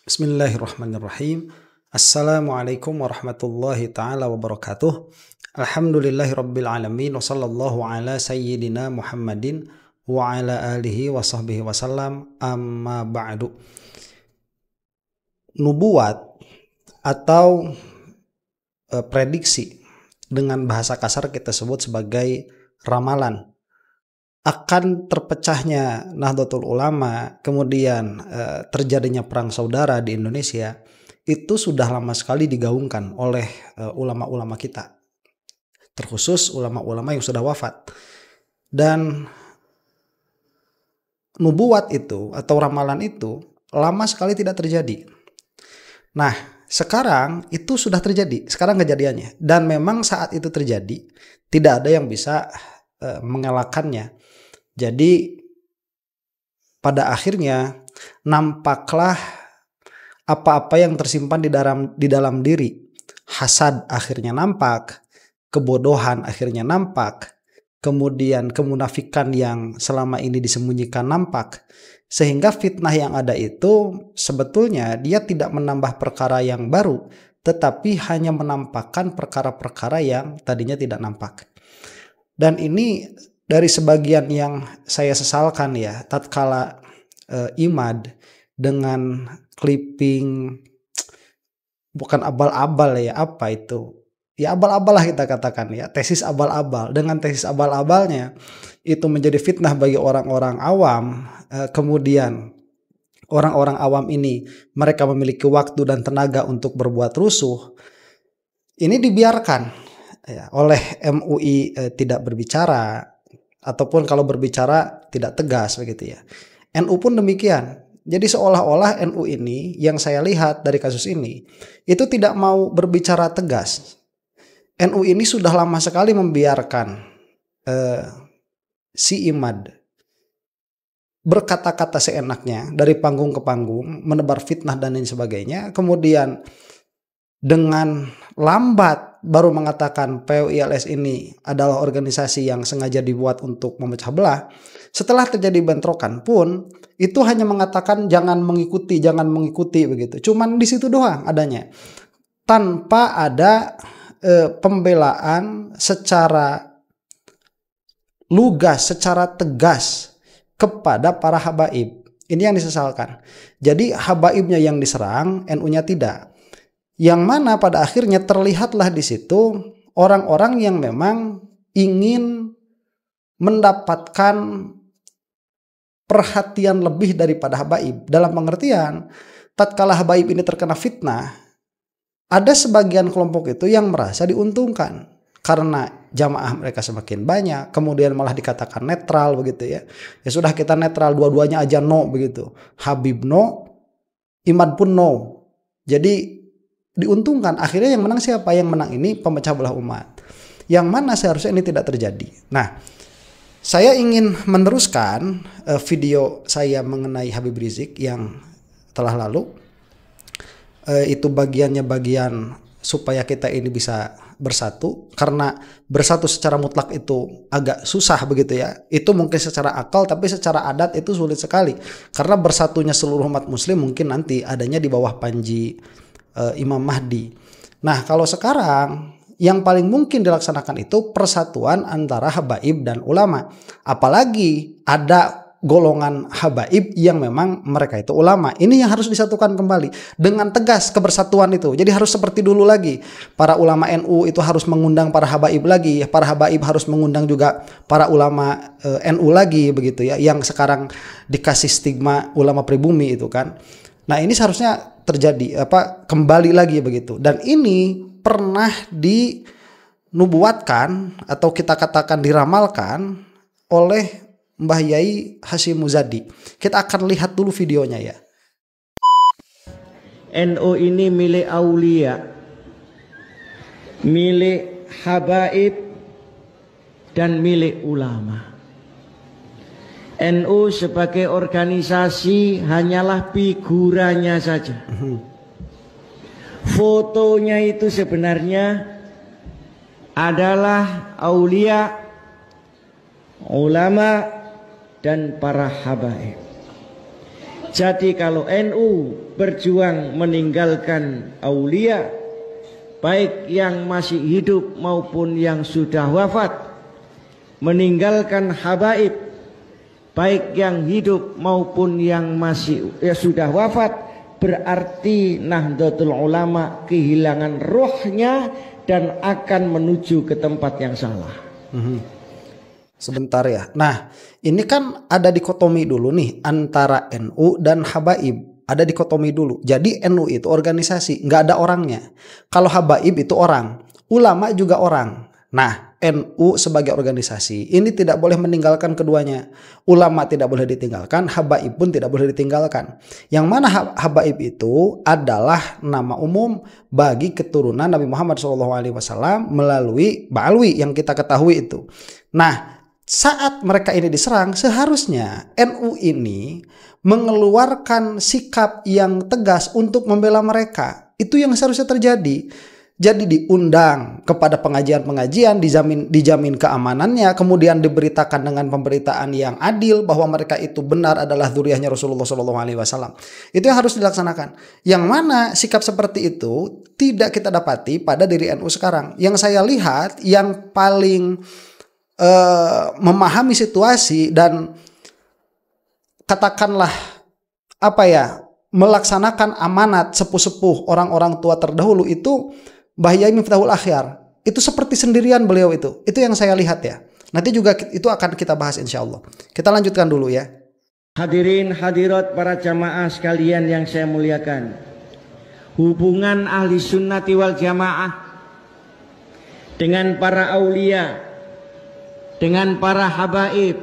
Bismillahirrahmanirrahim. Assalamualaikum warahmatullahi ta'ala wabarakatuh. Alhamdulillahi rabbil alamin. Wa sallallahu ala sayyidina Muhammadin wa ala alihi wa sahbihi wasallam. Amma ba'du. Nubuat atau prediksi, dengan bahasa kasar kita sebut sebagai ramalan, akan terpecahnya Nahdlatul Ulama, kemudian terjadinya perang saudara di Indonesia, itu sudah lama sekali digaungkan oleh ulama-ulama kita, terkhusus ulama-ulama yang sudah wafat. Dan nubuat itu atau ramalan itu lama sekali tidak terjadi. Nah, sekarang itu sudah terjadi, sekarang kejadiannya. Dan memang saat itu terjadi, tidak ada yang bisa mengelakkannya. Jadi pada akhirnya nampaklah apa-apa yang tersimpan di dalam diri. Hasad akhirnya nampak, kebodohan akhirnya nampak, kemudian kemunafikan yang selama ini disembunyikan nampak. Sehingga fitnah yang ada itu sebetulnya dia tidak menambah perkara yang baru, tetapi hanya menampakkan perkara-perkara yang tadinya tidak nampak. Dan ini dari sebagian yang saya sesalkan ya, tatkala IMAD dengan clipping, bukan abal-abal ya, apa itu? Ya abal-abal lah kita katakan ya, tesis abal-abal. Dengan tesis abal-abalnya itu menjadi fitnah bagi orang-orang awam. Kemudian orang-orang awam ini mereka memiliki waktu dan tenaga untuk berbuat rusuh. Ini dibiarkan ya, oleh MUI tidak berbicara, ataupun kalau berbicara tidak tegas begitu ya. NU pun demikian. Jadi seolah-olah NU ini yang saya lihat dari kasus ini itu tidak mau berbicara tegas. NU ini sudah lama sekali membiarkan si IMAD berkata-kata seenaknya dari panggung ke panggung, menebar fitnah dan lain sebagainya. Kemudian dengan lambat baru mengatakan PUILS ini adalah organisasi yang sengaja dibuat untuk memecah belah. Setelah terjadi bentrokan pun itu hanya mengatakan jangan mengikuti begitu. Cuman di situ doang adanya, tanpa ada pembelaan secara lugas, secara tegas kepada para habaib. Ini yang disesalkan. Jadi habaibnya yang diserang, NU-nya tidak. Yang mana pada akhirnya terlihatlah di situ orang-orang yang memang ingin mendapatkan perhatian lebih daripada habaib. Dalam pengertian, tatkala habaib ini terkena fitnah, ada sebagian kelompok itu yang merasa diuntungkan karena jamaah mereka semakin banyak, kemudian malah dikatakan netral begitu ya. Ya sudah, kita netral, dua-duanya aja no begitu. Habib no, Imad pun no. Jadi diuntungkan. Akhirnya yang menang siapa? Yang menang ini pemecah belah umat. Yang mana seharusnya ini tidak terjadi. Nah, saya ingin meneruskan video saya mengenai Habib Rizik yang telah lalu. Itu bagian supaya kita ini bisa bersatu, karena bersatu secara mutlak itu agak susah begitu ya. Itu mungkin secara akal, tapi secara adat itu sulit sekali, karena bersatunya seluruh umat muslim mungkin nanti adanya di bawah panji Imam Mahdi. Nah, kalau sekarang yang paling mungkin dilaksanakan itu persatuan antara habaib dan ulama. Apalagi ada golongan habaib yang memang mereka itu ulama. Ini yang harus disatukan kembali dengan tegas, kebersatuan itu. Jadi harus seperti dulu lagi. Para ulama NU itu harus mengundang para habaib lagi. Para habaib harus mengundang juga para ulama NU lagi begitu ya. Yang sekarang dikasih stigma ulama pribumi itu kan. Nah, ini seharusnya terjadi kembali lagi begitu. Dan ini pernah dinubuatkan atau kita katakan diramalkan oleh Mbah Yai Hashim Muzadi. Kita akan lihat dulu videonya ya. NU ini milik aulia, milik habaib, dan milik ulama. NU sebagai organisasi hanyalah figuranya saja. Fotonya itu sebenarnya adalah aulia, ulama, dan para habaib. Jadi kalau NU berjuang meninggalkan aulia, baik yang masih hidup maupun yang sudah wafat, meninggalkan habaib, baik yang hidup maupun yang masih sudah wafat, berarti Nahdlatul Ulama kehilangan rohnya dan akan menuju ke tempat yang salah. Sebentar ya. Nah, ini kan ada dikotomi dulu nih antara NU dan habaib. Ada dikotomi dulu. Jadi NU itu organisasi, nggak ada orangnya. Kalau habaib itu orang, ulama juga orang. Nah, NU sebagai organisasi ini tidak boleh meninggalkan keduanya. Ulama tidak boleh ditinggalkan, habaib pun tidak boleh ditinggalkan. Yang mana habaib itu adalah nama umum bagi keturunan Nabi Muhammad SAW melalui Ba'alwi yang kita ketahui itu. Nah, saat mereka ini diserang, seharusnya NU ini mengeluarkan sikap yang tegas untuk membela mereka. Itu yang seharusnya terjadi. Jadi diundang kepada pengajian-pengajian, dijamin keamanannya, kemudian diberitakan dengan pemberitaan yang adil bahwa mereka itu benar adalah dzurriyyahnya Rasulullah SAW. Itu yang harus dilaksanakan. Yang mana sikap seperti itu tidak kita dapati pada diri NU sekarang. Yang saya lihat yang paling memahami situasi dan katakanlah melaksanakan amanat sepuh-sepuh orang-orang tua terdahulu itu Mbah Yai Miftahul Akhyar. Itu seperti sendirian beliau itu. Itu yang saya lihat ya. Nanti juga itu akan kita bahas insya Allah. Kita lanjutkan dulu ya. Hadirin hadirat para jamaah sekalian yang saya muliakan, hubungan ahli sunnati wal jamaah dengan para aulia, dengan para habaib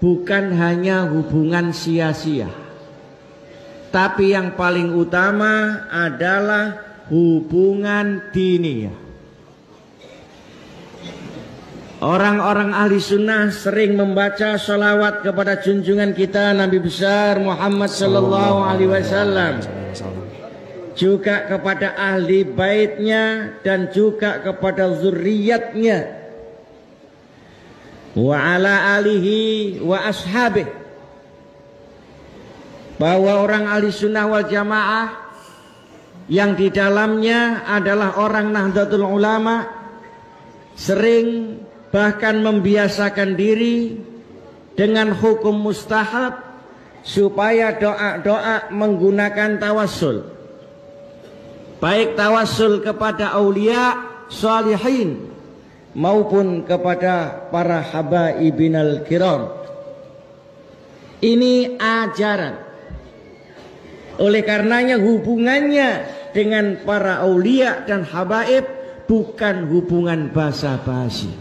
bukan hanya hubungan sia-sia, tapi yang paling utama adalah hubungan diniyah. Orang-orang ahli sunnah sering membaca sholawat kepada junjungan kita Nabi besar Muhammad sallallahu alaihi wasallam, juga kepada ahli baitnya dan juga kepada zurriyatnya, wa ala alihi wa ashabih, bahwa orang ahli sunnah wal jamaah yang di dalamnya adalah orang Nahdlatul Ulama sering bahkan membiasakan diri dengan hukum mustahab supaya doa-doa menggunakan tawassul, baik tawassul kepada aulia salihin maupun kepada para habaibinal kiram. Ini ajaran. Oleh karenanya hubungannya dengan para aulia dan habaib bukan hubungan basa-basi,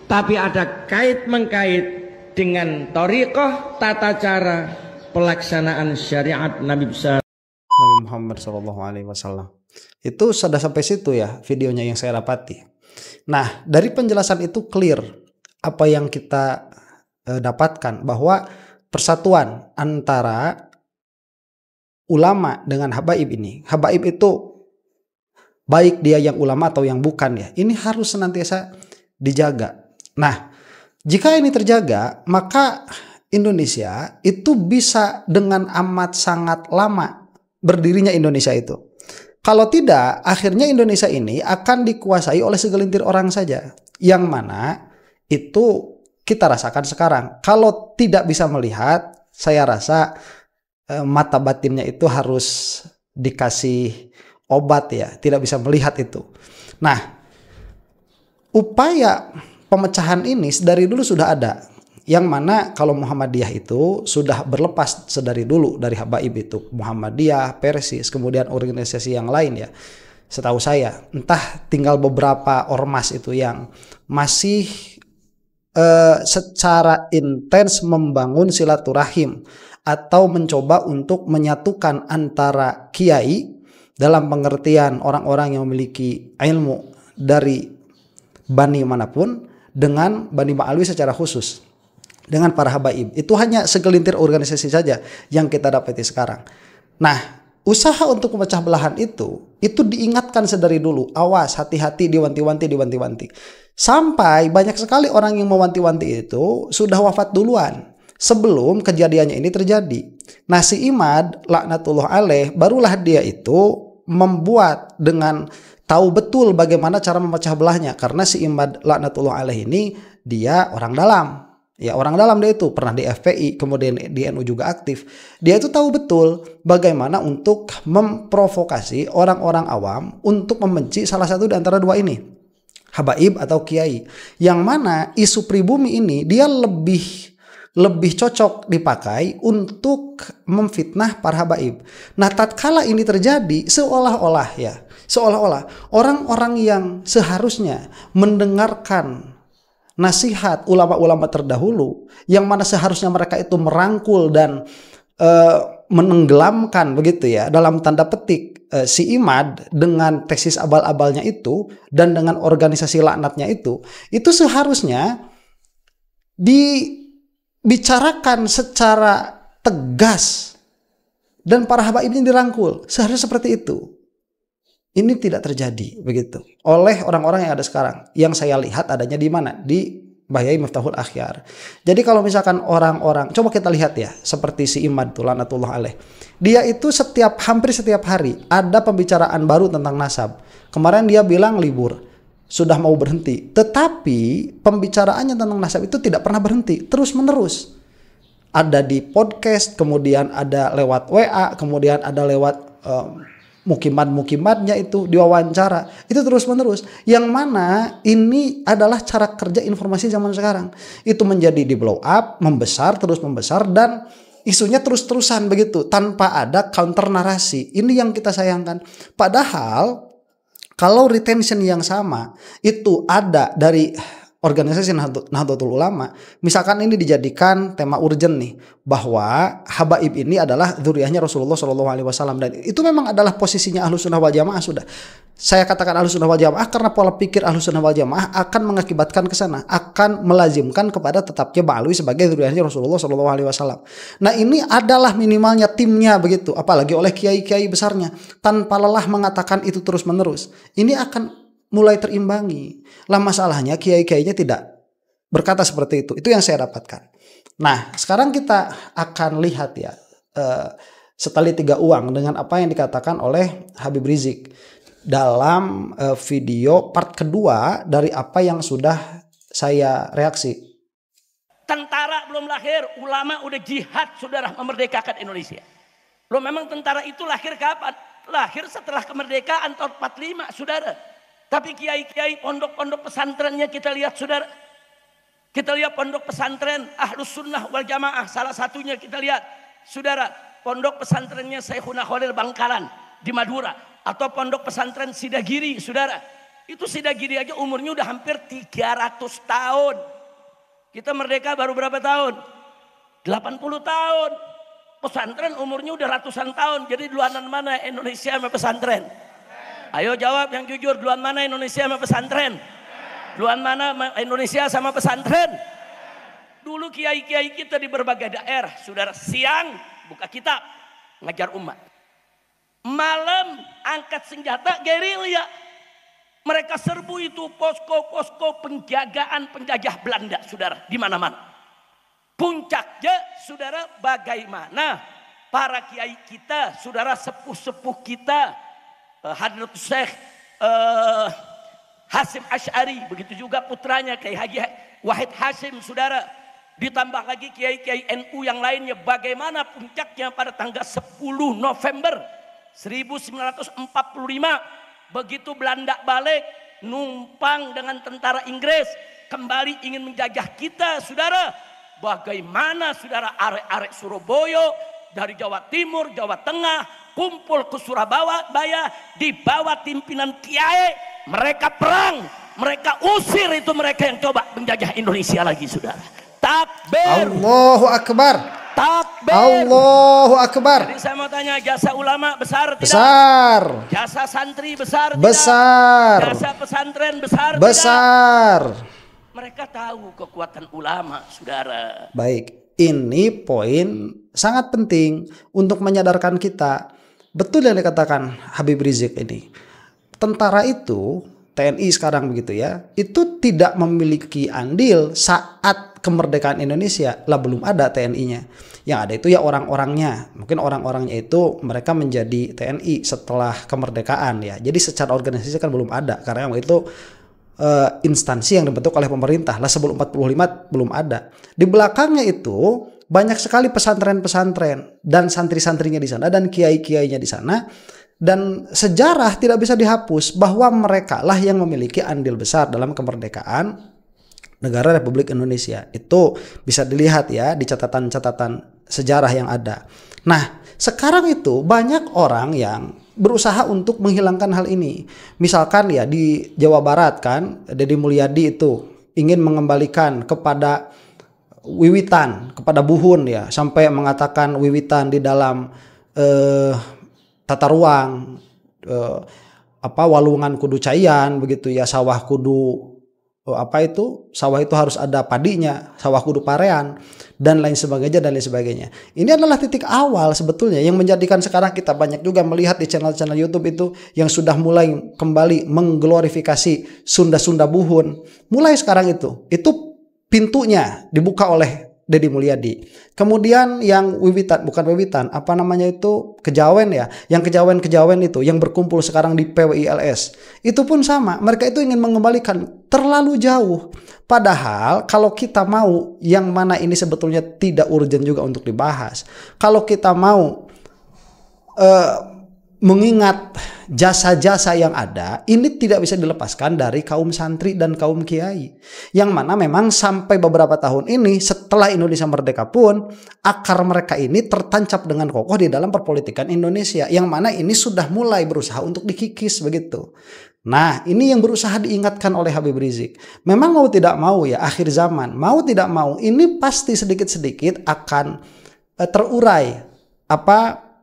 tapi ada kait-mengkait dengan thariqah, tata cara pelaksanaan syariat Nabi besar Nabi Muhammad SAW. Itu sudah sampai situ ya videonya yang saya dapati. Nah, dari penjelasan itu clear apa yang kita dapatkan, bahwa persatuan antara ulama dengan habaib ini, habaib itu baik dia yang ulama atau yang bukan ya, ini harus senantiasa dijaga. Nah, jika ini terjaga, maka Indonesia itu bisa dengan amat sangat lama berdirinya Indonesia itu. Kalau tidak, akhirnya Indonesia ini akan dikuasai oleh segelintir orang saja. Yang mana itu kita rasakan sekarang. Kalau tidak bisa melihat, saya rasa mata batinnya itu harus dikasih obat ya. Tidak bisa melihat itu. Nah, upaya pemecahan ini dari dulu sudah ada. Yang mana kalau Muhammadiyah itu sudah berlepas sedari dulu dari habaib itu. Muhammadiyah, Persis, kemudian organisasi yang lain ya. Setahu saya, entah tinggal beberapa ormas itu yang masih secara intens membangun silaturahim atau mencoba untuk menyatukan antara kiai dalam pengertian orang-orang yang memiliki ilmu dari bani manapun dengan Bani Ba'alwi secara khusus, dengan para habaib. Itu hanya segelintir organisasi saja yang kita dapati sekarang. Nah, usaha untuk memecah belahan itu diingatkan sedari dulu. Awas, hati-hati, diwanti-wanti. Sampai banyak sekali orang yang mewanti-wanti itu sudah wafat duluan. sebelum kejadiannya ini terjadi. Nah, si Imad laknatullah alaih barulah dia itu membuat dengan tahu betul bagaimana cara memecah belahnya, karena si Imad laknatullah alaih ini dia orang dalam. Ya, orang dalam dia itu pernah di FPI, kemudian di NU juga aktif. Dia itu tahu betul bagaimana untuk memprovokasi orang-orang awam untuk membenci salah satu di antara dua ini, habaib atau kiai. Yang mana isu pribumi ini dia lebih cocok dipakai untuk memfitnah para habaib. Nah, tatkala ini terjadi seolah-olah orang-orang yang seharusnya mendengarkan nasihat ulama-ulama terdahulu, yang mana seharusnya mereka itu merangkul dan menenggelamkan begitu ya dalam tanda petik si Imad dengan tesis abal-abalnya itu dan dengan organisasi laknatnya itu seharusnya dibicarakan secara tegas dan para habaib ini dirangkul, seharusnya seperti itu. Ini tidak terjadi begitu oleh orang-orang yang ada sekarang. Yang saya lihat adanya di mana? Di Bahyai Miftahul Akhyar. Jadi kalau misalkan orang-orang, coba kita lihat ya, seperti si Imad laknatullah alaih. Dia itu hampir setiap hari ada pembicaraan baru tentang nasab. Kemarin dia bilang libur, sudah mau berhenti. Tetapi pembicaraannya tentang nasab itu tidak pernah berhenti, terus menerus. Ada di podcast, kemudian ada lewat WA, kemudian ada lewat mukimat-mukimatnya itu diwawancara, itu terus menerus, yang mana ini adalah cara kerja informasi zaman sekarang. Itu menjadi di blow up, terus membesar dan isunya terus-terusan begitu tanpa ada counter narasi. Ini yang kita sayangkan. Padahal kalau retention yang sama itu ada dari organisasi Nahdlatul Ulama, misalkan ini dijadikan tema urgent nih, bahwa habaib ini adalah dzurriyyahnya Rasulullah SAW, dan itu memang adalah posisinya Ahlus Sunnah wal Jamaah. Sudah saya katakan Ahlus Sunnah wal Jamaah karena pola pikir Ahlus Sunnah wal Jamaah akan mengakibatkan ke sana, akan melazimkan kepada tetapnya Ba'alwi sebagai dzurriyyahnya Rasulullah SAW. Nah, ini adalah minimalnya timnya begitu, apalagi oleh kiai-kiai besarnya tanpa lelah mengatakan itu terus menerus. Ini akan mulai terimbangi. Lah masalahnya kiai-kiainya tidak berkata seperti itu. Itu yang saya dapatkan. Nah, sekarang kita akan lihat ya setali tiga uang dengan apa yang dikatakan oleh Habib Rizik dalam video part kedua dari apa yang sudah saya reaksi. Tentara belum lahir, ulama udah jihad, saudara, memerdekakan Indonesia. Loh, memang tentara itu lahir kapan? Lahir setelah kemerdekaan tahun 45, saudara. Tapi kiai-kiai pondok-pondok pesantrennya kita lihat, saudara. Kita lihat pondok pesantren Ahlus Sunnah wal Jamaah, salah satunya kita lihat, saudara, pondok pesantrennya Syekhuna Khalil Bangkalan di Madura, atau pondok pesantren Sidagiri, saudara. Itu Sidagiri aja umurnya udah hampir 300 tahun. Kita merdeka baru berapa tahun? 80 tahun. Pesantren umurnya udah ratusan tahun. Jadi duluanan mana Indonesia sama pesantren? Ayo jawab yang jujur, duluan mana Indonesia sama pesantren? Duluan mana Indonesia sama pesantren? Dulu kiai-kiai kita di berbagai daerah, saudara, siang buka kitab, ngajar umat. Malam angkat senjata gerilya. Mereka serbu itu posko-posko penjagaan penjajah Belanda, saudara, di mana-mana. Puncaknya, saudara, bagaimana para kiai kita, saudara, sepuh-sepuh kita, Hadratus Syekh Hasim Asy'ari, begitu juga putranya Kiai Haji Wahid Hasim, saudara, ditambah lagi kiai-kiai NU yang lainnya. Bagaimana puncaknya pada tanggal 10 November 1945, begitu Belanda balik numpang dengan tentara Inggris kembali ingin menjajah kita, saudara. Bagaimana, saudara, arek-arek Surabaya dari Jawa Timur, Jawa Tengah kumpul ke Surabaya di bawah pimpinan kiai. Mereka perang, mereka usir itu mereka yang coba menjajah Indonesia lagi, saudara. Takbir, Allahu Akbar, takbir, Allahu Akbar. Jadi saya mau tanya, jasa ulama besar tidak? Besar. Jasa santri besar tidak? Besar. Jasa pesantren besar Besar. tidak? Mereka tahu kekuatan ulama, saudara. Baik, ini poin sangat penting untuk menyadarkan kita. Betul yang dikatakan Habib Rizik ini. Tentara itu, TNI sekarang begitu ya, itu tidak memiliki andil saat kemerdekaan Indonesia lah belum ada TNI-nya. Yang ada itu ya orang-orangnya. Mungkin orang-orangnya itu mereka menjadi TNI setelah kemerdekaan ya. Jadi secara organisasi kan belum ada karena yang itu instansi yang dibentuk oleh pemerintah lah sebelum 45 belum ada. Di belakangnya itu banyak sekali pesantren-pesantren dan santri-santrinya di sana dan kiai-kiainya di sana, dan sejarah tidak bisa dihapus bahwa mereka lah yang memiliki andil besar dalam kemerdekaan negara Republik Indonesia. Itu bisa dilihat ya di catatan-catatan sejarah yang ada. Nah, sekarang itu banyak orang yang berusaha untuk menghilangkan hal ini. Misalkan ya di Jawa Barat kan, Deddy Mulyadi itu ingin mengembalikan kepada wiwitan, kepada Buhun ya, sampai mengatakan wiwitan di dalam tata ruang walungan kudu cayan begitu ya, sawah kudu sawah itu harus ada padinya, sawah kudu parean dan lain sebagainya. Ini adalah titik awal sebetulnya yang menjadikan sekarang kita banyak juga melihat di channel-channel YouTube itu yang sudah mulai kembali mengglorifikasi Sunda-Sunda Buhun. Mulai sekarang itu pintunya dibuka oleh Deddy Mulyadi. Kemudian yang kejawen ya, yang kejawen itu yang berkumpul sekarang di PWILS. Itu pun sama, mereka itu ingin mengembalikan terlalu jauh. Padahal kalau kita mau, yang mana ini sebetulnya tidak urgent juga untuk dibahas. Kalau kita mau mengingat jasa-jasa yang ada, ini tidak bisa dilepaskan dari kaum santri dan kaum kiai. Yang mana memang sampai beberapa tahun ini setelah Indonesia merdeka pun akar mereka ini tertancap dengan kokoh di dalam perpolitikan Indonesia. Yang mana ini sudah mulai berusaha untuk dikikis begitu. Nah, ini yang berusaha diingatkan oleh Habib Rizik. Memang mau tidak mau ya, akhir zaman, mau tidak mau ini pasti sedikit-sedikit akan terurai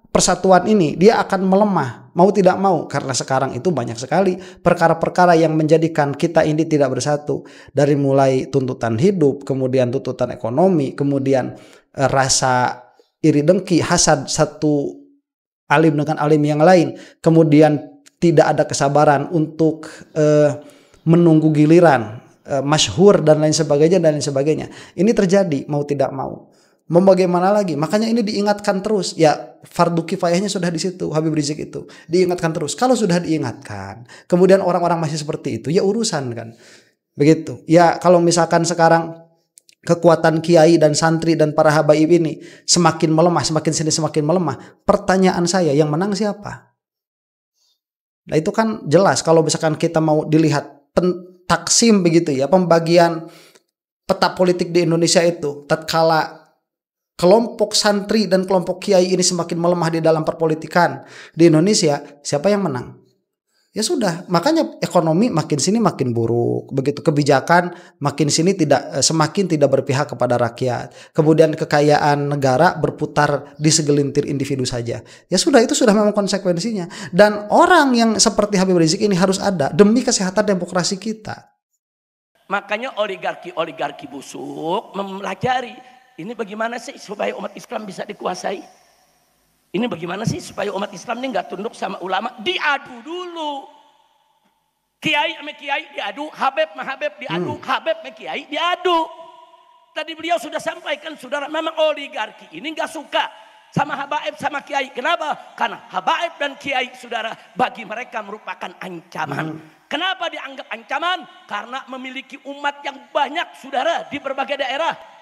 persatuan ini, dia akan melemah mau tidak mau, karena sekarang itu banyak sekali perkara-perkara yang menjadikan kita ini tidak bersatu, dari mulai tuntutan hidup, kemudian tuntutan ekonomi, kemudian rasa iri dengki, hasad satu alim dengan alim yang lain, kemudian tidak ada kesabaran untuk menunggu giliran masyhur dan lain sebagainya. Ini terjadi mau tidak mau. Mau bagaimana lagi? Makanya ini diingatkan terus. Ya, fardu kifayahnya sudah di situ. Habib Rizik itu diingatkan terus. Kalau sudah diingatkan, kemudian orang-orang masih seperti itu, ya urusan kan. Begitu. Ya, kalau misalkan sekarang kekuatan kiai dan santri dan para habaib ini semakin melemah, semakin sini semakin melemah. Pertanyaan saya, yang menang siapa? Nah, itu kan jelas kalau misalkan kita mau dilihat taksim begitu ya, pembagian peta politik di Indonesia itu, tatkala kelompok santri dan kelompok kiai ini semakin melemah di dalam perpolitikan di Indonesia, siapa yang menang? Ya sudah, makanya ekonomi makin sini makin buruk, begitu kebijakan makin sini semakin tidak berpihak kepada rakyat. Kemudian kekayaan negara berputar di segelintir individu saja. Ya sudah, itu sudah memang konsekuensinya. Dan orang yang seperti Habib Rizik ini harus ada demi kesehatan demokrasi kita. Makanya oligarki busuk mempelajari ini bagaimana sih supaya umat Islam bisa dikuasai. Ini bagaimana sih supaya umat Islam ini nggak tunduk sama ulama. Diadu dulu. Kiai sama kiai diadu, Habib sama Habib diadu, Habib sama kiai diadu. Tadi beliau sudah sampaikan, saudara, memang oligarki ini nggak suka sama habaib sama kiai. Kenapa? Karena habaib dan kiai, saudara, bagi mereka merupakan ancaman. Kenapa dianggap ancaman? Karena memiliki umat yang banyak, saudara, di berbagai daerah.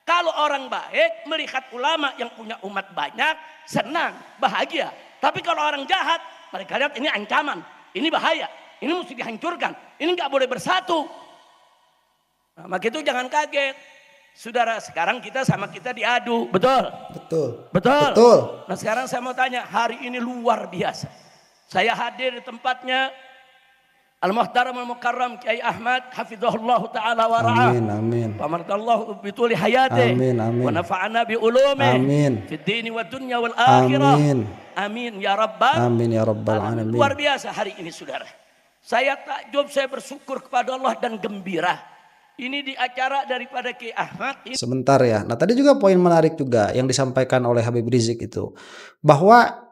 Kalau orang baik melihat ulama yang punya umat banyak, senang, bahagia. Tapi kalau orang jahat, mereka lihat ini ancaman, ini bahaya, ini mesti dihancurkan, ini nggak boleh bersatu. Nah, maka itu jangan kaget. Saudara, sekarang kita sama kita diadu, betul? Betul. Nah, sekarang saya mau tanya, hari ini luar biasa. Saya hadir di tempatnya Al-Muhtaram Al-Mukarram Kiai Ahmad hafizahullah ta'ala wa ra'ah. Amin. Pamartallahu bituli hayatih. Amin. Wa nafa'ana bi ulumih. Amin. Fid dini wa dunya wal akhirah. Amin ya rabbal. Amin ya rabbal alamin. Luar biasa hari ini, saudara. Saya takjub, saya bersyukur kepada Allah dan gembira. Ini di acara daripada Kiai Ahmad. Sebentar ya. Nah, tadi juga poin menarik juga yang disampaikan oleh Habib Rizik itu, bahwa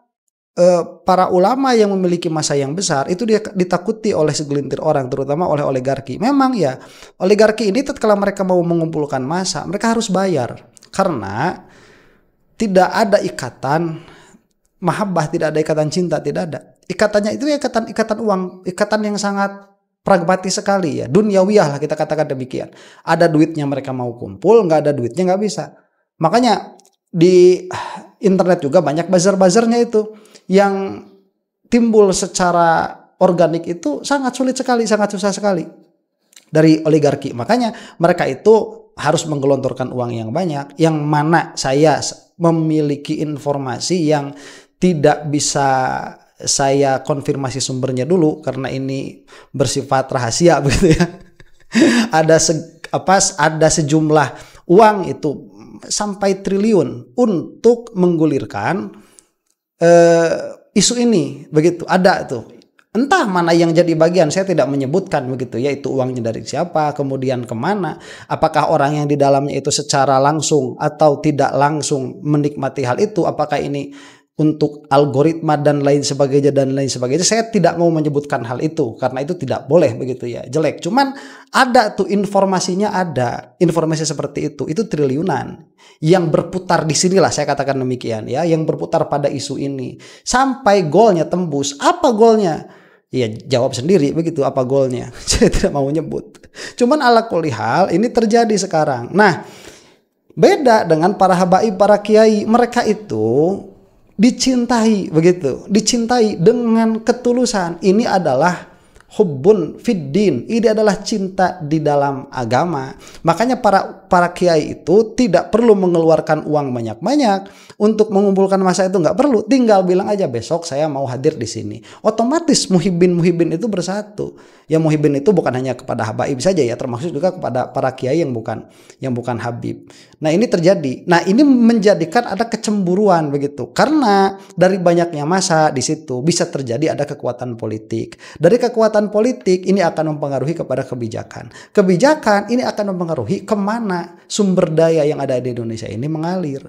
para ulama yang memiliki masa yang besar itu dia ditakuti oleh segelintir orang, terutama oleh oligarki. Memang ya, oligarki ini tatkala mereka mau mengumpulkan massa, mereka harus bayar karena tidak ada ikatan mahabbah, tidak ada ikatan cinta, tidak ada. Ikatannya itu ikatan uang, ikatan yang sangat pragmatis sekali ya, duniawiyah lah kita katakan demikian. Ada duitnya mereka mau kumpul, nggak ada duitnya nggak bisa. Makanya di internet juga banyak buzzer-buzzernya itu yang timbul secara organik itu sangat sulit sekali, sangat susah sekali dari oligarki. Makanya mereka itu harus menggelontorkan uang yang banyak, yang mana saya memiliki informasi yang tidak bisa saya konfirmasi sumbernya dulu karena ini bersifat rahasia begitu ya. Ada sejumlah uang itu sampai triliun untuk menggulirkan isu ini begitu, ada tuh. Entah mana yang jadi bagian, saya tidak menyebutkan begitu ya, itu uangnya dari siapa, kemudian kemana, apakah orang yang di dalamnya itu secara langsung atau tidak langsung menikmati hal itu, apakah ini untuk algoritma dan lain sebagainya. Saya tidak mau menyebutkan hal itu karena itu tidak boleh begitu ya, jelek. Cuman ada tuh informasinya, ada informasi seperti itu triliunan yang berputar di sinilah, saya katakan demikian ya, yang berputar pada isu ini sampai golnya tembus. Apa golnya? Ya jawab sendiri begitu apa golnya. Saya tidak mau nyebut. Cuman ala kulli hal ini terjadi sekarang. Nah, beda dengan para habaib, para kiai, mereka itu dicintai begitu, dicintai dengan ketulusan. Ini adalah hubbun fiddin, ini adalah cinta di dalam agama. Makanya para kiai itu tidak perlu mengeluarkan uang banyak-banyak untuk mengumpulkan massa, itu nggak perlu, tinggal bilang aja besok saya mau hadir di sini. Otomatis muhibbin itu bersatu. Ya muhibbin itu bukan hanya kepada habaib saja ya, termasuk juga kepada para kiai yang bukan habib. Nah ini terjadi. Nah ini menjadikan ada kecemburuan begitu. Karena dari banyaknya massa di situ bisa terjadi ada kekuatan politik. Dari kekuatan politik ini akan mempengaruhi kepada kebijakan. Kebijakan ini akan mempengaruhi kemana sumber daya yang ada di Indonesia ini mengalir.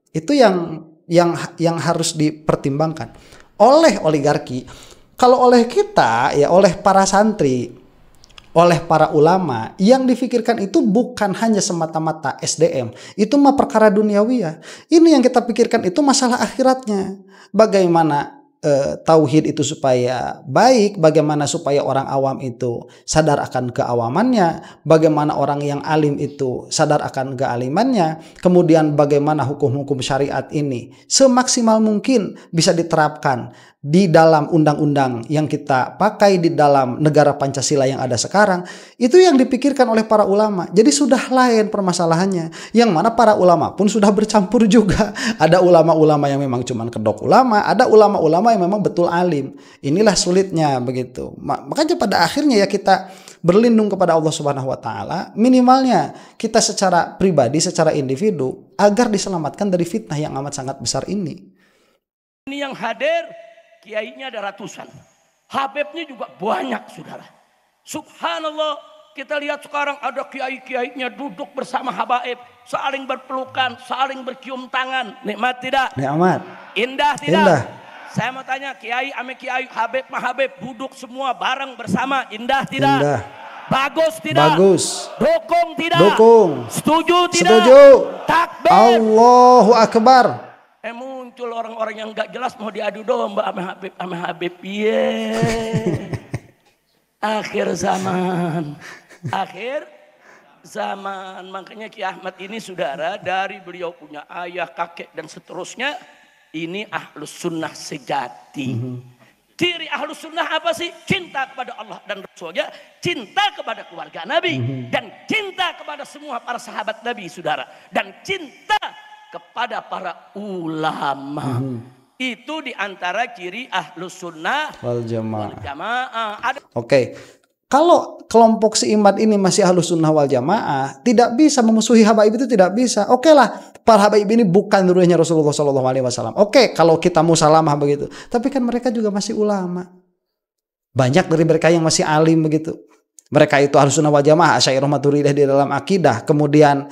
Itu yang harus dipertimbangkan oleh oligarki. Kalau oleh kita ya, oleh para santri, oleh para ulama, yang difikirkan itu bukan hanya semata-mata SDM. Itu mah perkara duniawi ya. Ini yang kita pikirkan itu masalah akhiratnya. Bagaimana tauhid itu supaya baik, bagaimana supaya orang awam itu sadar akan keawamannya, bagaimana orang yang alim itu sadar akan kealimannya, kemudian bagaimana hukum-hukum syariat ini semaksimal mungkin bisa diterapkan di dalam undang-undang yang kita pakai di dalam negara Pancasila yang ada sekarang. Itu yang dipikirkan oleh para ulama. Jadi sudah lain permasalahannya, yang mana para ulama pun sudah bercampur juga. Ada ulama-ulama yang memang cuman kedok ulama, ada ulama-ulama yang memang betul alim. Inilah sulitnya begitu. Makanya pada akhirnya ya kita berlindung kepada Allah Subhanahu wa taala, minimalnya kita secara pribadi, secara individu, agar diselamatkan dari fitnah yang amat sangat besar ini. Ini yang hadir kiainya ada ratusan, habibnya juga banyak, saudara. Subhanallah, kita lihat sekarang ada kiai-kiainya duduk bersama habaib, saling berpelukan, saling bercium tangan. Nikmat tidak? Nikmat. Indah tidak? Indah. Saya mau tanya, kiai ame kiai, habib mah habib, duduk semua bareng bersama, indah tidak? Indah. Bagus tidak? Bagus. Dukung tidak? Dukung. Setuju tidak? Setuju. Takbir. Allahu Akbar. Muncul orang-orang yang gak jelas mau diadu domba ame Habib. Yeah. Akhir zaman. Makanya Ki Ahmad ini, saudara, dari beliau punya ayah, kakek dan seterusnya, ini ahlus sunnah sejati. Ciri ahlus sunnah apa sih? Cinta kepada Allah dan Rasulnya, cinta kepada keluarga Nabi, dan cinta kepada semua para sahabat Nabi, saudara, dan cinta kepada para ulama. Itu diantara ciri ahlus sunnah wal jamaah. Oke. Kalau kelompok seiman ini masih ahlus sunnah wal jamaah, tidak bisa memusuhi habaib, itu tidak bisa. Oke lah, para habaib ini bukan dulunya Rasulullah SAW. Oke, kalau kita musalamah begitu. Tapi kan mereka juga masih ulama. Banyak dari mereka yang masih alim begitu. Mereka itu ahlus sunnah wal jamaah, Asy'ariyah Maturidiyah di dalam akidah, kemudian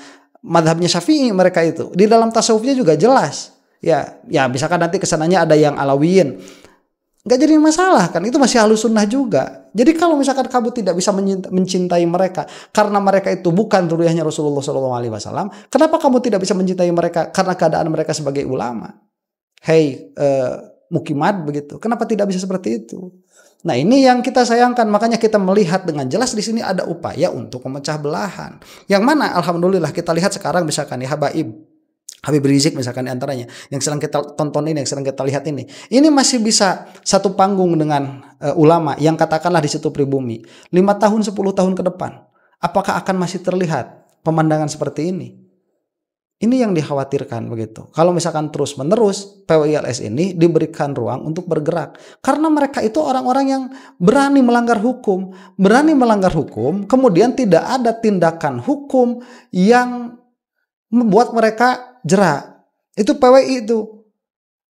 madhabnya Syafi'i mereka itu. Di dalam tasawufnya juga jelas. Ya misalkan nanti kesananya ada yang Alawiyin, nggak jadi masalah kan, itu masih Ahlus Sunnah juga. Jadi kalau misalkan kamu tidak bisa mencintai mereka karena mereka itu bukan dzurriyyahnya Rasulullah SAW, kenapa kamu tidak bisa mencintai mereka karena keadaan mereka sebagai ulama? Hei mukimat begitu, kenapa tidak bisa seperti itu? Nah ini yang kita sayangkan, makanya kita melihat dengan jelas di sini ada upaya untuk memecah belahan. Yang mana alhamdulillah kita lihat sekarang misalkan ya Habib Rizik misalkan diantaranya yang sedang kita tonton ini, yang sedang kita lihat ini masih bisa satu panggung dengan ulama yang katakanlah di situ pribumi 5 tahun 10 tahun ke depan, apakah akan masih terlihat pemandangan seperti ini? Ini yang dikhawatirkan begitu. Kalau misalkan terus menerus PWILS ini diberikan ruang untuk bergerak, karena mereka itu orang-orang yang berani melanggar hukum, kemudian tidak ada tindakan hukum yang membuat mereka jerak. Itu PWI itu.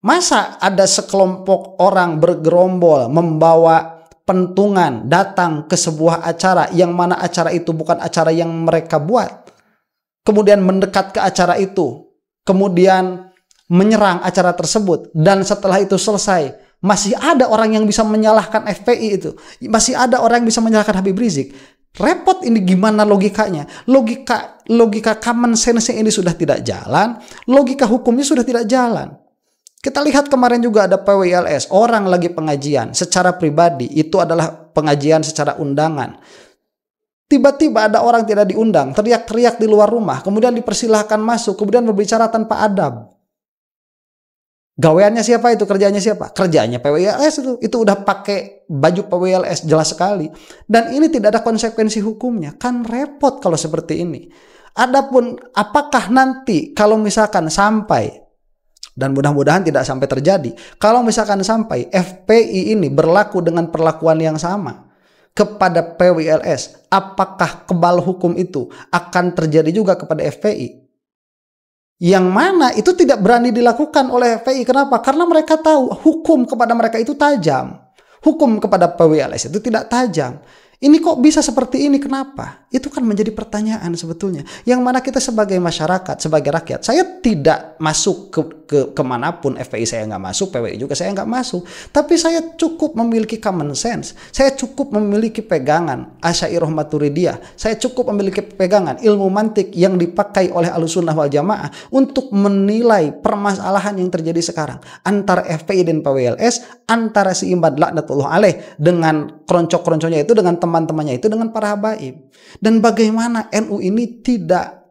Masa ada sekelompok orang bergerombol membawa pentungan datang ke sebuah acara yang mana acara itu bukan acara yang mereka buat, kemudian mendekat ke acara itu, kemudian menyerang acara tersebut, dan setelah itu selesai masih ada orang yang bisa menyalahkan FPI itu, masih ada orang yang bisa menyalahkan Habib Rizik. Repot ini, gimana logikanya? Logika common sense ini sudah tidak jalan, logika hukumnya sudah tidak jalan. Kita lihat kemarin juga ada PWILS, orang lagi pengajian secara pribadi, itu adalah pengajian secara undangan. Tiba-tiba ada orang tidak diundang, teriak-teriak di luar rumah, kemudian dipersilahkan masuk, kemudian berbicara tanpa adab. Gaweannya siapa itu? Kerjanya siapa? Kerjanya PWILS itu udah pakai baju PWILS jelas sekali. Dan ini tidak ada konsekuensi hukumnya. Kan repot kalau seperti ini. Adapun apakah nanti kalau misalkan sampai, dan mudah-mudahan tidak sampai terjadi, kalau misalkan sampai FPI ini berlaku dengan perlakuan yang sama kepada PWILS, apakah kebal hukum itu akan terjadi juga kepada FPI? Yang mana itu tidak berani dilakukan oleh FPI. Kenapa? Karena mereka tahu hukum kepada mereka itu tajam, hukum kepada PWILS itu tidak tajam. Ini kok bisa seperti ini? Kenapa? Itu kan menjadi pertanyaan sebetulnya. Yang mana kita sebagai masyarakat, sebagai rakyat, saya tidak masuk ke kemanapun, FPI saya nggak masuk, PWI juga saya nggak masuk. Tapi saya cukup memiliki common sense. Saya cukup memiliki pegangan Asy'ariyah Maturidiyah. Saya cukup memiliki pegangan ilmu mantik yang dipakai oleh Ahlussunnah wal Jamaah untuk menilai permasalahan yang terjadi sekarang antara FPI dan PWILS, antara si Imad laknatullah alaih dengan keroncok-keronconya itu, dengan teman-temannya itu, dengan para habaib. Dan bagaimana NU ini tidak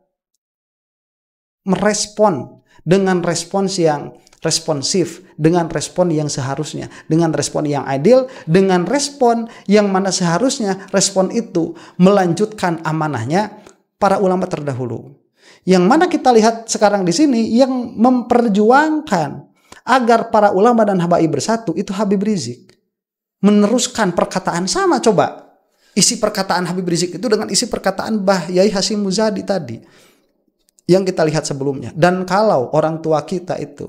merespon dengan respons yang responsif, dengan respon yang seharusnya, dengan respon yang adil, dengan respon yang mana seharusnya respon itu melanjutkan amanahnya para ulama terdahulu. Yang mana kita lihat sekarang di sini yang memperjuangkan agar para ulama dan habaib bersatu itu Habib Rizik. Meneruskan perkataan sama, coba isi perkataan Habib Rizik itu dengan isi perkataan Mbah Yai Hasyim Muzadi tadi yang kita lihat sebelumnya. Dan kalau orang tua kita itu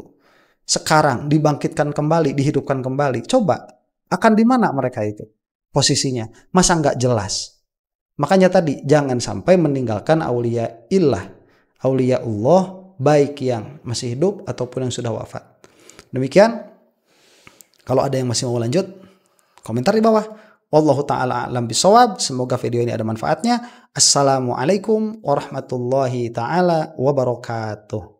sekarang dibangkitkan kembali, dihidupkan kembali, coba akan di mana mereka itu posisinya? Masa nggak jelas? Makanya tadi jangan sampai meninggalkan aulia Allah, baik yang masih hidup ataupun yang sudah wafat. Demikian. Kalau ada yang masih mau lanjut, komentar di bawah. Wallahu ta'ala a'lam bishawab. Semoga video ini ada manfaatnya. Assalamualaikum warahmatullahi ta'ala wabarakatuh.